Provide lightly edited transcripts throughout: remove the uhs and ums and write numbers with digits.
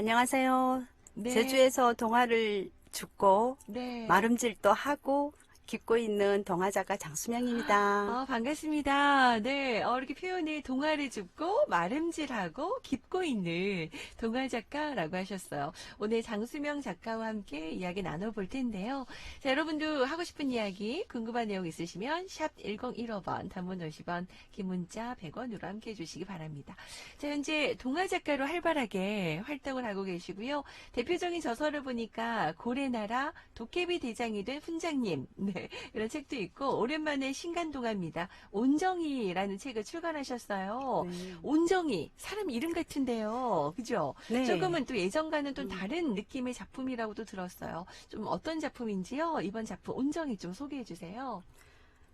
안녕하세요. 네, 제주에서 동화를 죽고 네. 마름질도 하고 깃고 있는 동화 작가 장수명입니다. 반갑습니다. 네, 이렇게 표현이 동화를 줍고 마름질하고 깁고 있는 동화 작가라고 하셨어요. 오늘 장수명 작가와 함께 이야기 나눠볼 텐데요. 자, 여러분도 하고 싶은 이야기, 궁금한 내용 있으시면 샵 1015번, 단문 50원, 긴 문자 100원으로 함께 해주시기 바랍니다. 자, 현재 동화 작가로 활발하게 활동을 하고 계시고요. 대표적인 저서를 보니까 고래나라 도깨비 대장이 된 훈장님, 네, 이런 책도 있고 오랜만에 신간동화입니다. 온정이라는 책을 출간하셨어요. 네. 온정이 사람 이름 같은데요. 그죠? 네. 조금은 또 예전과는 좀 음, 다른 느낌의 작품이라고도 들었어요. 좀 어떤 작품인지요? 이번 작품 온정이 좀 소개해 주세요.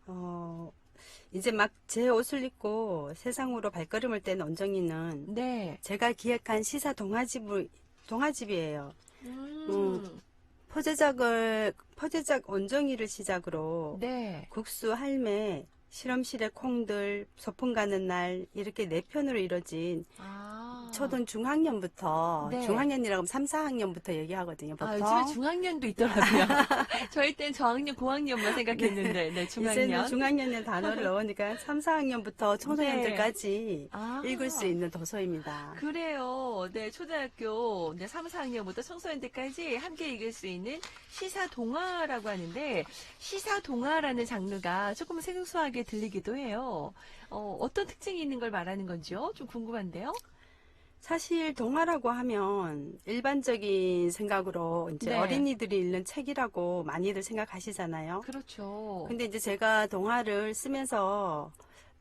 어, 이제 막 제 옷을 입고 세상으로 발걸음을 뗀 언정이는 네. 제가 기획한 시사 동화집이에요. 음, 음. 포제작 온정이를 시작으로 네. 국수, 할매, 실험실의 콩들, 소풍 가는 날 이렇게 네 편으로 이뤄진 아. 초등 중학년부터 네. 중학년이라고 하면 3, 4학년부터 얘기하거든요. 요즘에 보통 중학년도 있더라고요. 저희 땐 저학년, 고학년만 생각했는데, 네, 이제는 중학년. 중학년의 단어를 넣으니까 3, 4학년부터 네. 청소년들까지 읽을 수 아. 있는 도서입니다. 그래요. 네, 초등학교 3, 4학년부터 청소년들까지 함께 읽을 수 있는 시사 동화라고 하는데, 시사 동화라는 장르가 조금 생소하게 들리기도 해요. 어떤 특징이 있는 걸 말하는 건지요? 좀 궁금한데요? 사실 동화라고 하면 일반적인 생각으로 이제 네, 어린이들이 읽는 책이라고 많이들 생각하시잖아요. 그렇죠. 근데 이제 제가 동화를 쓰면서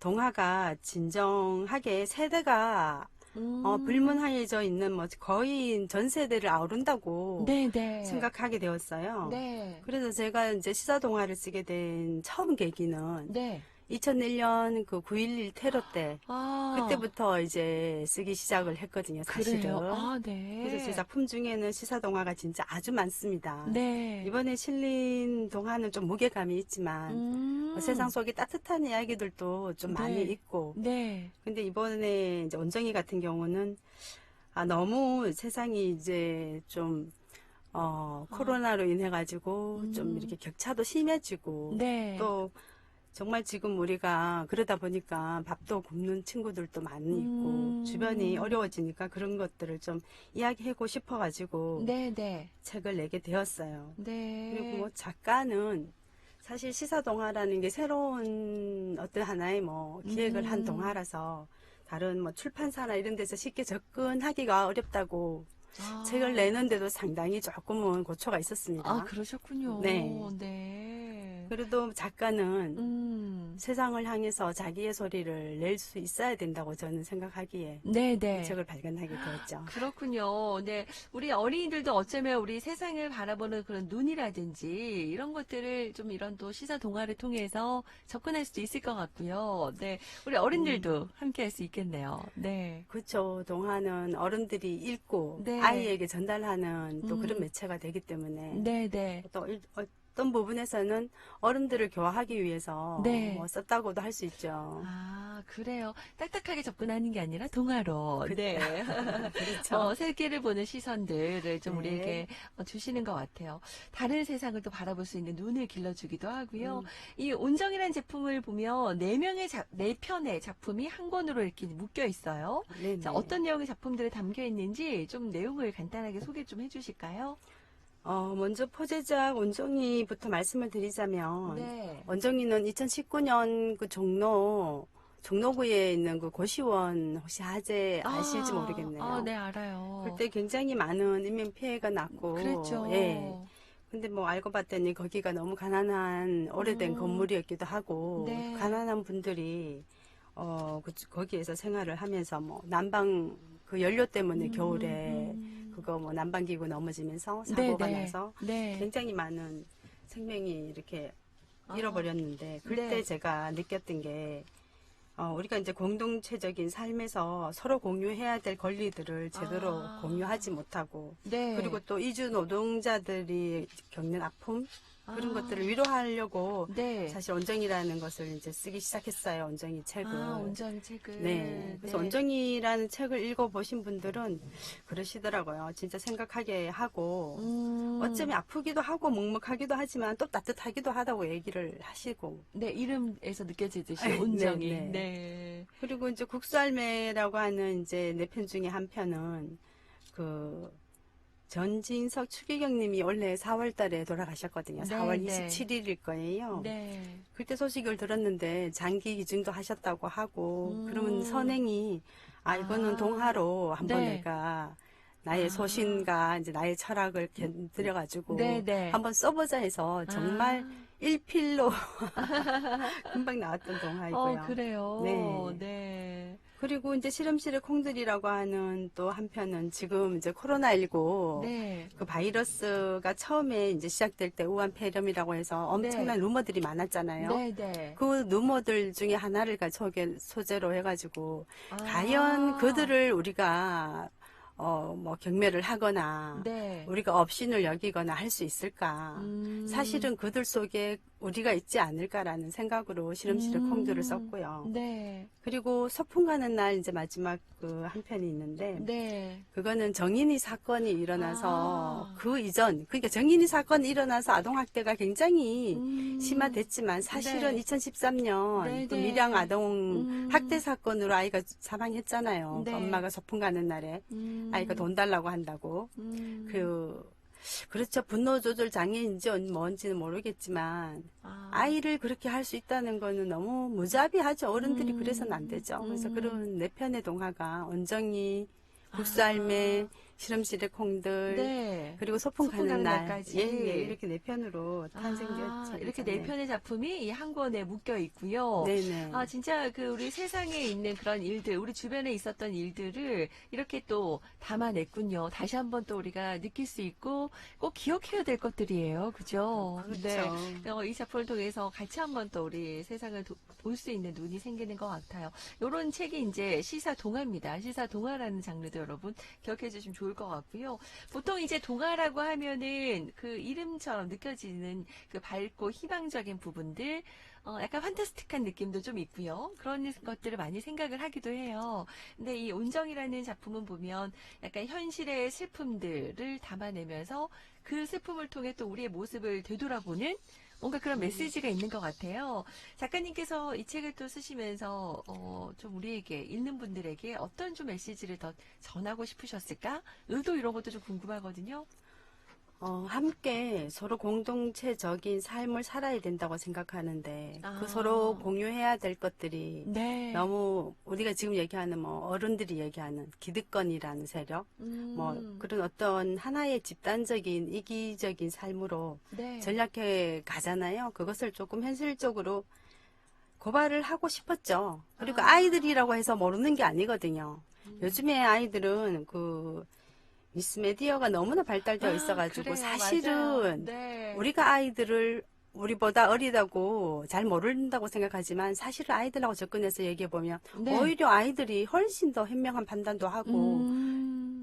동화가 진정하게 세대가 음, 불문하여져 있는 뭐 거의 전 세대를 아우른다고 네, 네, 생각하게 되었어요. 네, 그래서 제가 이제 시사 동화를 쓰게 된 처음 계기는 네. 2001년 그 9.11 테러 때 아, 그때부터 이제 쓰기 시작을 했거든요, 그래요. 사실은. 아, 그래서 제 네, 작품 중에는 시사 동화가 진짜 아주 많습니다. 네. 이번에 실린 동화는 좀 무게감이 있지만 세상 음, 속에 따뜻한 이야기들도 좀 많이 네, 있고 네. 근데 이번에 이제 원정이 같은 경우는 너무 세상이 이제 좀 아, 코로나로 인해 가지고 좀 음, 이렇게 격차도 심해지고 네. 또 정말 지금 우리가 그러다 보니까 밥도 굶는 친구들도 많이 있고 주변이 음, 어려워지니까 그런 것들을 좀 이야기하고 싶어 가지고 네, 네, 책을 내게 되었어요. 그리고 네. 뭐 작가는 사실 시사 동화라는 게 새로운 어떤 하나의 뭐 기획을 한 음, 동화라서 다른 뭐 출판사나 이런 데서 쉽게 접근하기가 어렵다고 책을 아, 내는데도 상당히 조금은 고초가 있었습니다. 네. 그러셨군요. 네. 그래도 작가는 음, 세상을 향해서 자기의 소리를 낼 수 있어야 된다고 저는 생각하기에 네, 이 네. 책을 발견하게 되었죠. 그렇군요. 네. 우리 어린이들도 어쩌면 우리 세상을 바라보는 그런 눈이라든지 이런 것들을 좀 이런 또 시사 동화를 통해서 접근할 수도 있을 것 같고요. 네. 우리 음, 어른들도 함께 할 수 있겠네요. 네. 그렇죠. 동화는 어른들이 읽고 네. 아이에게 전달하는 또 그런 음, 매체가 되기 때문에 네, 네. 또 어떤 부분에서는 어른들을 교화하기 위해서 뭐 네. 썼다고도 할 수 있죠. 그래요. 딱딱하게 접근하는 게 아니라 동화로. 그, 네. 그렇죠. 세계를 보는 시선들을 좀 네. 우리에게 주시는 것 같아요. 다른 세상을 또 바라볼 수 있는 눈을 길러주기도 하고요. 음, 이 온정이라는 제품을 보면 네 편의 작품이 한 권으로 이렇게 묶여 있어요. 자, 네네. 어떤 내용의 작품들이 담겨 있는지 좀 내용을 간단하게 소개 좀 해주실까요? 먼저 포제작 원정이부터 말씀을 드리자면, 네. 원정이는 2019년 그 종로구에 있는 그 고시원 혹시 아재 아실지 모르겠네요. 네, 알아요. 그때 굉장히 많은 인명 피해가 났고, 예. 그랬죠. 근데 뭐 알고 봤더니 거기가 너무 가난한 오래된 음, 건물이었기도 하고, 네. 가난한 분들이, 거기에서 생활을 하면서 뭐 난방 그 연료 때문에 겨울에 그거 뭐 난방기구 넘어지면서 사고가 네네. 나서 네. 굉장히 많은 생명이 이렇게 아, 잃어버렸는데, 그때 네. 제가 느꼈던 게, 우리가 이제 공동체적인 삶에서 서로 공유해야 될 권리들을 제대로 아. 공유하지 못하고, 네. 그리고 또 이주 노동자들이 겪는 아픔, 그런 아. 것들을 위로하려고 네. 사실 온정이라는 것을 이제 쓰기 시작했어요. 온정이 책을. 온정이 책을. 네. 그래서 네. 온정이라는 책을 읽어보신 분들은 그러시더라고요. 진짜 생각하게 하고, 어쩌면 아프기도 하고 먹먹하기도 하지만 또 따뜻하기도 하다고 얘기를 하시고. 네, 이름에서 느껴지듯이 네, 온정이. 네. 네. 그리고 이제 국수알매라고 하는 이제 네 편 중에 한 편은 그 전진석 추기경님이 원래 4월 달에 돌아가셨거든요. 네, 4월 네. 27일일 거예요. 네. 그때 소식을 들었는데 장기 기증도 하셨다고 하고, 그러면 음. 선행이 이거는 동화로 한번 네. 내가 나의 소신과 이제 나의 철학을 견드려가지고 네, 네. 한번 써보자 해서 정말 일필로 금방 나왔던 동화이고요. 그래요. 네. 네. 그리고 이제 실험실의 콩들이라고 하는 또 한편은 지금 이제 코로나19 네. 그 바이러스가 처음에 이제 시작될 때 우한 폐렴이라고 해서 엄청난 루머들이 많았잖아요. 네, 네. 그 루머들 중에 하나를 소재로 해가지고 아. 과연 그들을 우리가 뭐 경멸을 하거나 네. 우리가 업신을 여기거나 할 수 있을까? 사실은 그들 속에 우리가 있지 않을까라는 생각으로 실험실의 콩들을 썼고요. 네. 그리고 소풍 가는 날 이제 마지막 그 한 편이 있는데 네. 그거는 정인이 사건이 일어나서 아. 그 이전, 그러니까 정인이 사건이 일어나서 아동학대가 굉장히 심화됐지만 사실은 네. 2013년 네, 그 네. 밀양 아동 학대 사건으로 아이가 사망했잖아요. 네. 그 엄마가 소풍 가는 날에 아이가 돈 달라고 한다고. 그렇죠. 분노 조절 장애인지 뭔지는 모르겠지만 아이를 그렇게 할 수 있다는 거는 너무 무자비하죠. 어른들이 그래서는 안 되죠. 그래서 그런 네 편의 동화가 온정이, 국수알매, 실험실의 콩들, 네. 그리고 소풍 가는 날, 날까지. 예, 이렇게 네 편으로 탄생되었죠. 이렇게 네 편의 작품이 이 한 권에 묶여 있고요. 네네. 진짜 그 우리 세상에 있는 그런 일들, 우리 주변에 있었던 일들을 이렇게 또 담아냈군요. 다시 한번 또 우리가 느낄 수 있고 꼭 기억해야 될 것들이에요. 그죠? 그렇죠. 네. 이 작품을 통해서 같이 한번 또 우리 세상을 볼 수 있는 눈이 생기는 것 같아요. 이런 책이 이제 시사 동화입니다. 시사 동화라는 장르도 여러분 기억해 주시면 좋을 것 같고요. 보통 이제 동화라고 하면은 그 이름처럼 느껴지는 그 밝고 희망적인 부분들, 약간 판타스틱한 느낌도 좀 있고요. 그런 것들을 많이 생각을 하기도 해요. 근데 이 온정이라는 작품은 보면 약간 현실의 슬픔들을 담아내면서 그 슬픔을 통해 또 우리의 모습을 되돌아보는 뭔가 그런 메시지가 있는 것 같아요. 작가님께서 이 책을 또 쓰시면서 좀 우리에게 읽는 분들에게 어떤 좀 메시지를 더 전하고 싶으셨을까? 의도 이런 것도 좀 궁금하거든요. 함께 서로 공동체적인 삶을 살아야 된다고 생각하는데 아. 그 서로 공유해야 될 것들이 네. 너무 우리가 지금 얘기하는 뭐 어른들이 얘기하는 기득권이라는 세력, 뭐 그런 어떤 하나의 집단적인 이기적인 삶으로 네. 전략해 가잖아요. 그것을 조금 현실적으로 고발을 하고 싶었죠. 그리고 아이들이라고 해서 모르는 게 아니거든요. 요즘에 아이들은 그 미스메디어가 너무나 발달되어 있어가지고 그래요. 사실은 맞아요. 네. 우리가 아이들을 우리보다 어리다고 잘 모른다고 생각하지만 사실은 아이들하고 접근해서 얘기해보면 네. 오히려 아이들이 훨씬 더 현명한 판단도 하고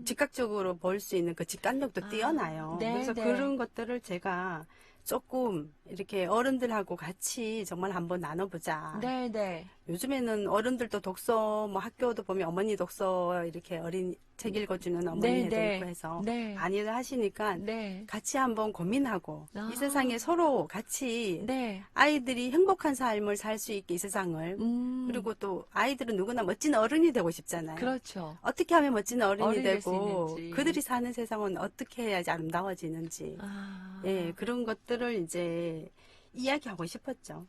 즉각적으로 볼 수 있는 그 직관력도 뛰어나요. 네, 그래서 네. 그런 것들을 제가 조금 이렇게 어른들하고 같이 정말 한번 나눠보자. 네, 네. 요즘에는 어른들도 독서, 뭐 학교도 보면 어머니 독서 이렇게 어린 책 읽어주는 어머니들 네, 있고 해서 네. 많이들 하시니까 네. 같이 한번 고민하고 아. 이 세상에 서로 같이 네. 아이들이 행복한 삶을 살 수 있게 이 세상을 그리고 또 아이들은 누구나 멋진 어른이 되고 싶잖아요. 그렇죠. 어떻게 하면 멋진 어른이 어른이 될 수 되고 있는지. 그들이 사는 세상은 어떻게 해야지 아름다워지는지 예, 그런 것들을 이제 이야기하고 싶었죠.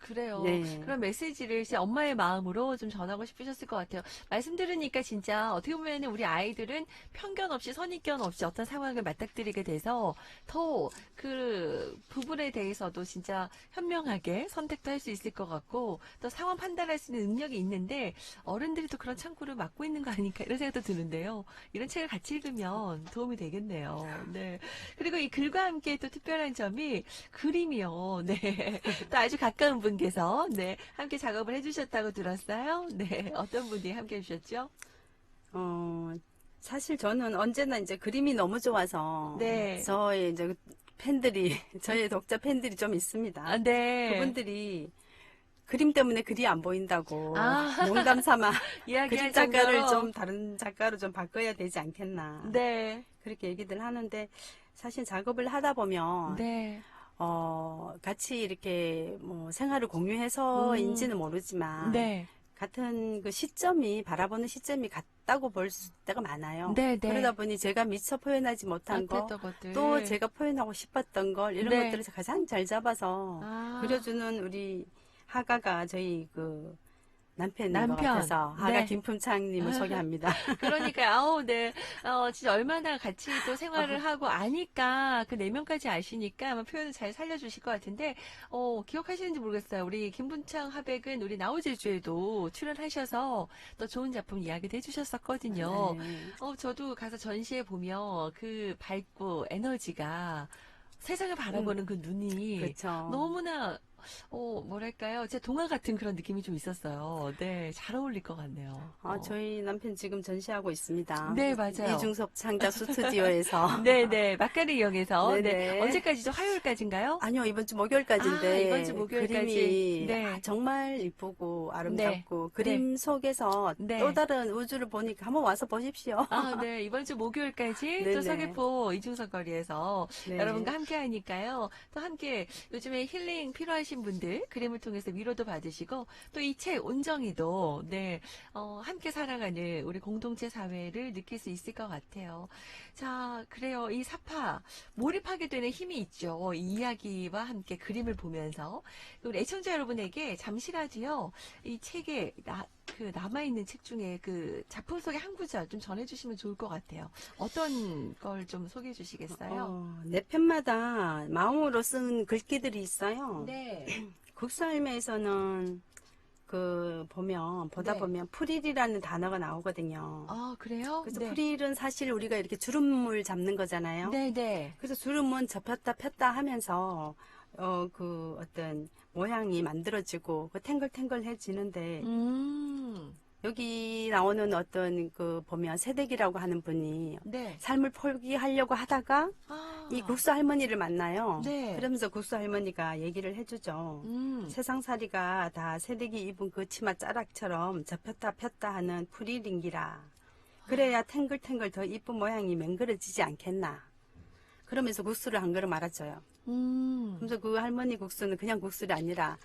그래요. 네. 그런 메시지를 진짜 엄마의 마음으로 좀 전하고 싶으셨을 것 같아요. 말씀 들으니까 진짜 어떻게 보면 우리 아이들은 편견 없이 선입견 없이 어떤 상황을 맞닥뜨리게 돼서 더 그 부분에 대해서도 진짜 현명하게 선택도 할 수 있을 것 같고 또 상황 판단할 수 있는 능력이 있는데 어른들이 또 그런 창구를 막고 있는 거 아닐까 이런 생각도 드는데요. 이런 책을 같이 읽으면 도움이 되겠네요. 네. 그리고 이 글과 함께 또 특별한 점이 그림이요. 네. 또 아주 가까운 분께서 네 함께 작업을 해주셨다고 들었어요. 네, 어떤 분이 함께 해주셨죠? 사실 저는 언제나 이제 그림이 너무 좋아서 네. 저의 이제 팬들이 저의 독자 팬들이 좀 있습니다. 아, 네. 그분들이 그림 때문에 글이 안 보인다고 아, 농담 삼아 이야기할 그림 작가를 정도로. 좀 다른 작가로 좀 바꿔야 되지 않겠나 네, 그렇게 얘기들 하는데 사실 작업을 하다 보면 네, 같이 이렇게 뭐 생활을 음, 공유해서인지는 모르지만 네, 같은 그 시점이 바라보는 시점이 같다고 볼 때가 많아요. 네, 그러다 네. 보니 제가 미처 표현하지 못한 거, 못했던 또 것들. 제가 표현하고 싶었던 걸 이런 네. 것들을 가장 잘 잡아서 아, 그려주는 우리 하가가 저희 그 남편인 것 남편. 같아서 하가 네. 김품창님을 소개합니다. 그러니까, 아우, 네. 진짜 얼마나 같이 또 생활을 하고 아니까, 그 내면까지 아시니까 아마 표현을 잘 살려주실 것 같은데, 기억하시는지 모르겠어요. 우리 김분창 하백은 우리 나우제주에도 출연하셔서 또 좋은 작품 이야기도 해주셨었거든요. 네. 저도 가서 전시회 보면 그 밝고 에너지가 세상을 바라보는 그 눈이 그렇죠. 너무나 뭐랄까요? 제 동화 같은 그런 느낌이 좀 있었어요. 네, 잘 어울릴 것 같네요. 저희 남편 지금 전시하고 있습니다. 네, 맞아요. 이중섭 창작 스튜디오에서. 네네, 막간을 이용해서. 네, 네네. 언제까지죠? 화요일까지인가요? 아니요, 이번 주 아, 이번 주 목요일까지인데 목요일까지. 그림이 네, 정말 이쁘고 네, 아름답고 네, 그림 속에서 또 네. 다른 우주를 보니까 한번 와서 보십시오. 아, 네. 이번 주 목요일까지 또 네네. 서귀포 이중석 거리에서 네. 여러분과 함께 하니까요. 또 함께 요즘에 힐링 필요하신 분들 그림을 통해서 위로도 받으시고 또 이 책 온정이도 네, 함께 살아가는 우리 공동체 사회를 느낄 수 있을 것 같아요. 자, 그래요. 이 사파 몰입하게 되는 힘이 있죠. 이 이야기와 함께 그림을 보면서 우리 애청자 여러분에게 잠시라도요. 이 책에 남아있는 책 중에 그 작품 속의 한 구절 좀 전해주시면 좋을 것 같아요. 어떤 걸 좀 소개해 주시겠어요? 내 편마다 마음으로 쓴 글귀들이 있어요. 네. 국수할매에서는 보다 네. 보면 프릴이라는 단어가 나오거든요. 아, 그래요? 그래서 네. 프릴은 사실 우리가 이렇게 주름을 잡는 거잖아요. 네, 네. 그래서 주름은 접혔다 폈다 하면서 어떤 모양이 만들어지고 그 탱글탱글해지는데 음, 여기 나오는 어떤 보면 새댁이라고 하는 분이 네. 삶을 포기하려고 하다가 아, 이 국수 할머니를 만나요. 네. 그러면서 국수 할머니가 얘기를 해주죠. 세상살이가 다 새댁이 입은 그 치마 자락처럼 접혔다 폈다 하는 프릴인기라. 그래야 탱글탱글 더 이쁜 모양이 맹그러지지 않겠나. 그러면서 국수를 한 그릇 말아줘요. 그래서 그 할머니 국수는 그냥 국수가 아니라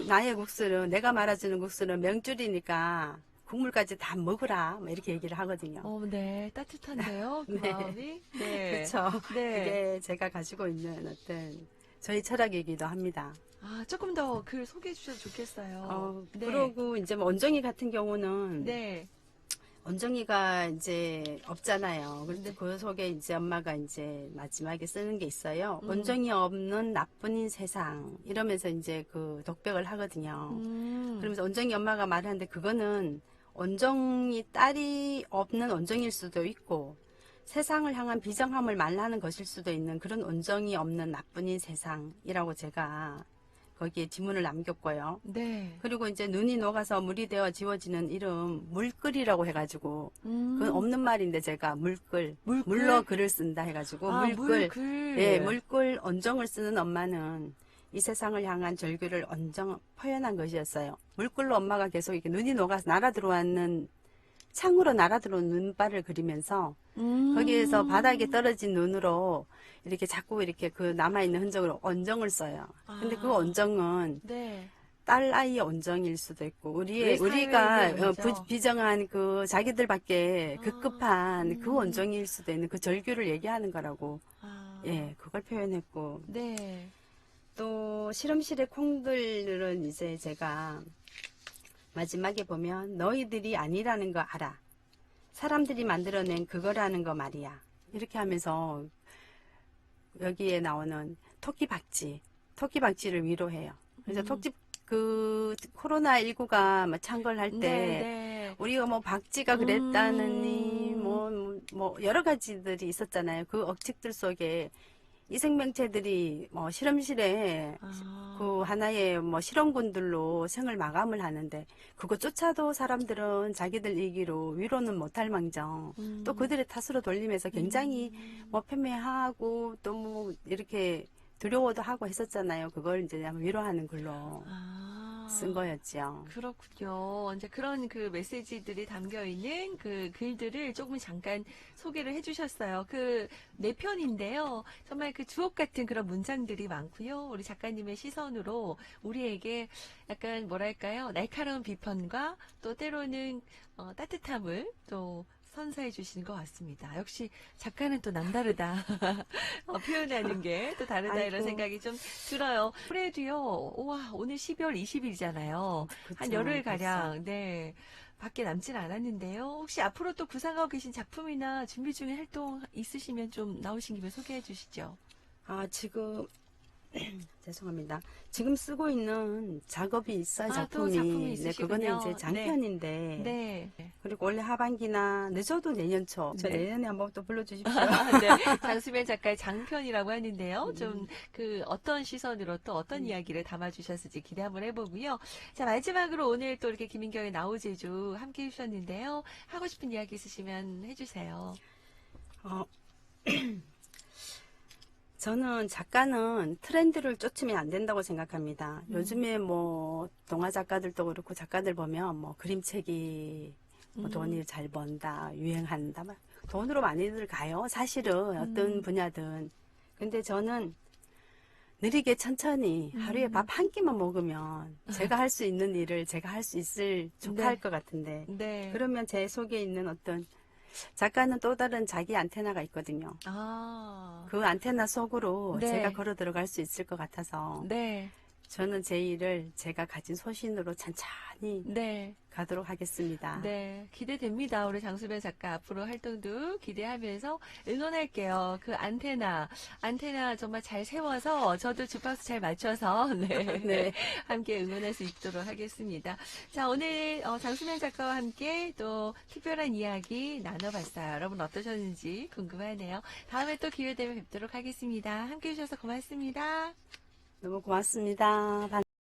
나의 국수는 내가 말아주는 국수는 명줄이니까 국물까지 다 먹으라 뭐 이렇게 얘기를 하거든요. 네. 따뜻한데요? 그 네. 마음이? 네. 그렇죠. 네. 그게 제가 가지고 있는 어떤 저희 철학이기도 합니다. 아, 조금 더 글 소개해 주셔도 좋겠어요. 네. 그러고 이제 뭐 원정이 같은 경우는 네. 원정이가 이제 없잖아요. 그래서 네. 그 속에 이제 엄마가 이제 마지막에 쓰는 게 있어요. 원정이 없는 나뿐인 세상 이러면서 이제 그 독백을 하거든요. 그러면서 원정이 엄마가 말하는데 그거는 원정이 딸이 없는 원정일 수도 있고 세상을 향한 비정함을 말하는 것일 수도 있는 그런 원정이 없는 나뿐인 세상이라고 제가 거기에 지문을 남겼고요. 네. 그리고 이제 눈이 녹아서 물이 되어 지워지는 이름 물글이라고 해가지고 그건 없는 말인데 제가 물글 물로 글을 쓴다 해가지고 물글 물글. 예 물글 언정을 쓰는 엄마는 이 세상을 향한 절규를 언정 표현한 것이었어요. 물글로 엄마가 계속 이렇게 눈이 녹아서 날아 들어왔는 창으로 날아 들어온 눈발을 그리면서 거기에서 바닥에 떨어진 눈으로 이렇게 자꾸 이렇게 그 남아있는 흔적으로 언정을 써요. 근데 그 언정은 네. 딸 아이의 언정일 수도 있고 우리 우리가 사회의 언정. 비정한 그 자기들밖에 급급한 그 언정일 수도 있는 그 절규를 얘기하는 거라고 예 그걸 표현했고 네. 또 실험실의 콩들은 이제 제가 마지막에 보면 너희들이 아니라는 거 알아. 사람들이 만들어낸 그거라는 거 말이야. 이렇게 하면서 여기에 나오는 토끼박쥐를 위로해요. 그래서 코로나19가 창궐할 때 네. 우리가 뭐 박쥐가 그랬다느니 뭐 여러 가지들이 있었잖아요. 그 억측들 속에 이 생명체들이 뭐 실험실에 그 하나의 뭐 실험군들로 생을 마감을 하는데 그것조차도 사람들은 자기들 얘기로 위로는 못할 망정 또 그들의 탓으로 돌리면서 굉장히 뭐 패배하고 또 뭐 이렇게 두려워도 하고 했었잖아요. 그걸 이제 위로하는 글로 쓴 거였죠. 그렇군요. 이제 그런 그 메시지들이 담겨 있는 그 글들을 조금 잠깐 소개를 해주셨어요. 그 네 편인데요. 정말 그 주옥 같은 그런 문장들이 많고요. 우리 작가님의 시선으로 우리에게 약간 뭐랄까요? 날카로운 비판과 또 때로는 따뜻함을 또 선사해 주시는 것 같습니다. 역시 작가는 또 남다르다. 표현하는 게 또 다르다 이런 아이고. 생각이 좀 들어요. 그래도요, 우와, 오늘 12월 20일이잖아요. 한 그쵸, 열흘 벌써. 가량, 네. 밖에 남진 않았는데요. 혹시 앞으로 또 구상하고 계신 작품이나 준비 중인 활동 있으시면 좀 나오신 김에 소개해 주시죠. 아, 지금 죄송합니다. 지금 쓰고 있는 작업이 있어요, 또 작품이 작품이. 네, 그거는 이제 있으시군요. 장편인데. 네. 그리고 원래 하반기나 늦어도 내년 초. 저 네. 내년에 한번 또 불러주십시오. 네, 장수면 작가의 장편이라고 하는데요. 좀 그 어떤 시선으로 또 어떤 이야기를 담아주셨을지 기대 한번 해보고요. 자, 마지막으로 오늘 또 이렇게 김인경의 나우제주 함께 해주셨는데요. 하고 싶은 이야기 있으시면 해주세요. 어, 저는 작가는 트렌드를 쫓으면 안 된다고 생각합니다. 요즘에 뭐 동화 작가들도 그렇고 작가들 보면 뭐 그림책이 뭐 돈이 잘 번다, 유행한다. 막 돈으로 많이들 가요. 사실은 어떤 분야든. 근데 저는 느리게 천천히 하루에 밥 한 끼만 먹으면 제가 할 수 있는 일을 제가 할 수 있을 족할 네. 것 같은데 네. 그러면 제 속에 있는 어떤 작가는 또 다른 자기 안테나가 있거든요. 아, 그 안테나 속으로 제가 네. 걸어 들어갈 수 있을 것 같아서 네. 저는 제 일을 제가 가진 소신으로 천천히 네. 가도록 하겠습니다. 네, 기대됩니다. 우리 장수변 작가 앞으로 활동도 기대하면서 응원할게요. 그 안테나 정말 잘 세워서 저도 주파수 잘 맞춰서 네, 네. 함께 응원할 수 있도록 하겠습니다. 자, 오늘 장수변 작가와 함께 또 특별한 이야기 나눠봤어요. 여러분 어떠셨는지 궁금하네요. 다음에 또 기회 되면 뵙도록 하겠습니다. 함께 해주셔서 고맙습니다. 너무 고맙습니다.